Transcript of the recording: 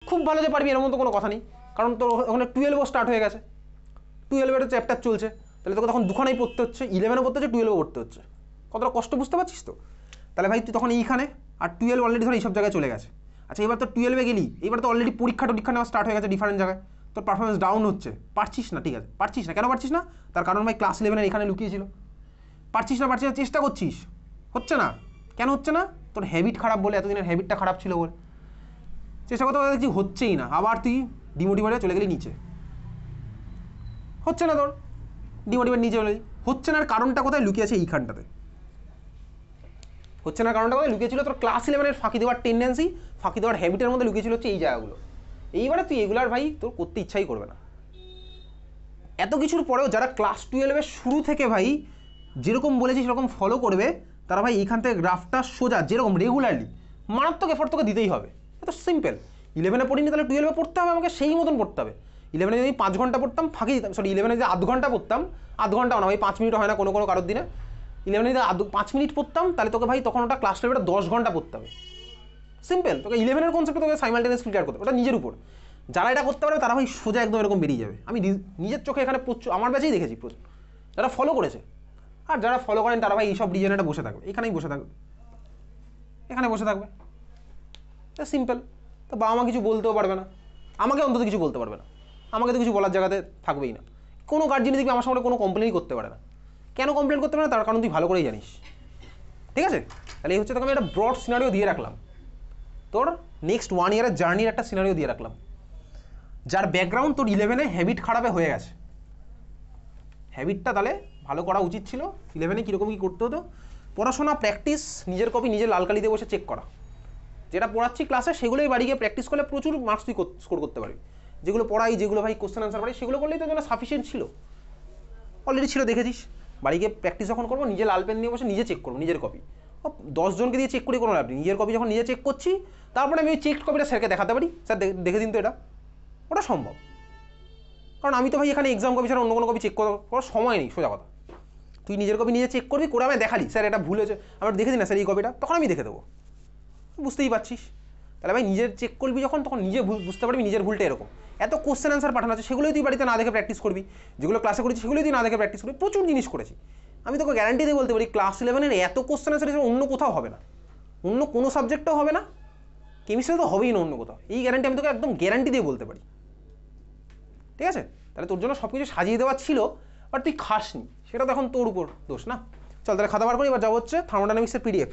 খুব ভালো যে পারবি এর মতো কোনো কথা নেই, কারণ তোর ওখানে 12ও স্টার্ট হয়ে গেছে, 12-এর চ্যাপ্টার চলছে, তাহলে তোকে তখন দুখানেই পড়তে হচ্ছে, 11ও পড়তে হচ্ছে, 12ও পড়তে হচ্ছে, কতটা কষ্ট বুঝতে পারছিস তো? তাহলে ভাই তুই তখন এইখানে, আর 12 অলরেডি ধর এইসব জায়গায় চলে গেছে। আচ্ছা এবার তো 12-এ গেলি, এবার তো অলরেডি পরীক্ষা নেওয়া স্টার্ট হয়ে গেছে ডিফারেন্ট জায়গায়, তোর পারফরমেন্স ডাউন হচ্ছে, পারছিস না, ঠিক আছে পারছিস না, কেন পারছিস না? তার কারণ ভাই ক্লাস 11-এর এখানে লুকিয়েছিল, পারছিস না, চেষ্টা করছিস, হচ্ছে না, কেন হচ্ছে না? তোর হ্যাবিট খারাপ বলে, এতদিনের হ্যাবিটটা খারাপ ছিল বলে চেষ্টা করতে দেখছি হচ্ছেই না, আবার তুই ডিমোটিভেট হয়ে চলে গেলি নিচে, হচ্ছে না তোর, ডিমোটিভেট নিচে চলে হচ্ছে না, কারণটা কোথায় লুকিয়ে আছে? এইখানটাতে হচ্ছে না, কারণটা কোথায় লুকিয়েছিল? তোর ক্লাস 11-এর ফাঁকি দেওয়ার টেন্ডেন্সি, ফাঁকি দেওয়ার হ্যাবিটের মধ্যে লুকিয়েছিল হচ্ছে এই জায়গাগুলো। এইবারে তুই এগুলার ভাই তোর করতে ইচ্ছাই করবে না। এত কিছুর পরেও যারা ক্লাস 12-এর শুরু থেকে ভাই যেরকম বলেছি সেরকম ফলো করবে, তারা ভাই এইখান থেকে গ্রাফটা সোজা যেরকম রেগুলারলি, মারাত্মক এফোর্ট তোকে দিতেই হবে, এত সিম্পল। 11-এ পড়িনি তাহলে 12-এ পড়তে হবে, আমাকে সেই মতন পড়তে হবে। 11-এ যদি 5 ঘন্টা পড়তাম ফাঁকি দিতাম, সরি 11-এ যদি আধ ঘন্টা পড়তাম, আধ ঘন্টাও না ভাই 5 মিনিটও হয় না কোনো কারোর দিনে, 11-এ যদি 5 মিনিট পড়তাম তাহলে তোকে ভাই তখন ওটা ক্লাস 12-এ 10 ঘন্টা পড়তে হবে। সিম্পল, তোকে 11-এর কনসেপ্টে তোকে সাইমালটেনিয়াসলি ক্লিয়ার করতে হবে, ওটা নিজের উপর। যারা এটা করতে পারবে তারা ভাই সোজা একদম এরকম বেরিয়ে যাবে। আমি নিজের চোখে এখানে প্রচুর, আমার ব্যাচেই দেখেছি প্রচুর যারা ফলো করেছে, আর যারা ফলো করেন তারা ভাই এইসব রিজনেটা বসে থাকবে, এখানেই বসে থাকবে, এখানে বসে থাকবে, সিম্পল। তো বাবা মা কিছু বলতেও পারবে না, আমাকে অন্তত কিছু বলতে পারবে না, আমাকে তো কিছু বলার জায়গাতে থাকবেই না। কোনো গার্জিয়ানই দেখবি আমার সামনে কোনো কমপ্লেনই করতে পারে না। কেন কমপ্লেন করতে পারে না? তার কারণ তুই ভালো করেই জানিস, ঠিক আছে? তাহলে এই হচ্ছে তোকে আমি একটা ব্রড সিনারিও দিয়ে রাখলাম, তোর নেক্সট 1 ইয়ারের জার্নির একটা সিনারিও দিয়ে রাখলাম, যার ব্যাকগ্রাউন্ড তোর 11-এ হ্যাবিট খারাপে হয়ে গেছে। হ্যাবিটটা তাহলে ভালো করা উচিত ছিল। 11-এ কীরকম কী করতে হতো? পড়াশোনা, প্র্যাকটিস, নিজের কপি নিজের লাল কালিতে বসে চেক করা, যেটা পড়াচ্ছি ক্লাসে সেগুলোই বাড়ি গিয়ে প্র্যাকটিস করলে প্রচুর মার্কস তুই স্কোর করতে পারবি। যেগুলো পড়াই, যেগুলো ভাই কোশ্চেন আনসার পারি, সেগুলো করলেই তোর জন্য সাফিসিয়েন্ট ছিল, অলরেডি ছিল, দেখেছিস। বাড়ি গিয়ে প্র্যাকটিস যখন করবো, নিজে লাল পেন নিয়ে বসে নিজে চেক করবো নিজের কপি। 10 জনকে দিয়ে চেক করে কোনো লাভ নেই, নিজের কপি যখন নিজে চেক করছি, তারপরে আমি ওই চেক কপিটা স্যারকে দেখাতে পারি, স্যার দেখে দিন তো এটা, ওটা সম্ভব। কারণ আমি তো ভাই এখানে এক্সাম কপি ছাড়া অন্য কোনো কপি চেক করার সময় নেই, সোজা কথা। তুই নিজের কপি নিজে চেক করবি, করে আমি দেখালি, স্যার এটা ভুল হয়েছে, আমার দেখে দিন না স্যার এই কপিটা, তখন আমি দেখে দেবো, বুঝতেই পারছিস। তাহলে ভাই নিজের চেক করবি যখন, তখন নিজে বুঝতে পারবি নিজের ভুলটা এরকম। এত কোশ্চেন আনসার পাঠানো আছে, সেগুলোই তুই বাড়িতে না দেখে প্র্যাকটিস করবি, যেগুলো ক্লাসে করেছি সেগুলোই তুই না দেখে প্র্যাকটিস করবি। প্রচুর জিনিস করেছি আমি, তোকে গ্যারান্টি দিয়ে বলতে পারি ক্লাস 11-এর এত কোশ্চেন আনসার অন্য কোথাও হবে না, অন্য কোনো সাবজেক্টেও হবে না, কেমিস্ট্রি তো হবেই না অন্য কোথাও, এই গ্যারান্টি আমি তোকে একদম গ্যারান্টি দিয়ে বলতে পারি, ঠিক আছে? তাহলে তোর জন্য সব কিছু সাজিয়ে দেওয়া ছিল, বাট তুই খাসনি, সেটা তো এখন তোর উপর দোষ না। চল তাহলে খাতা বার করি, এবার যাবো হচ্ছে থার্মোডাইনামিক্সের পিডিএফ।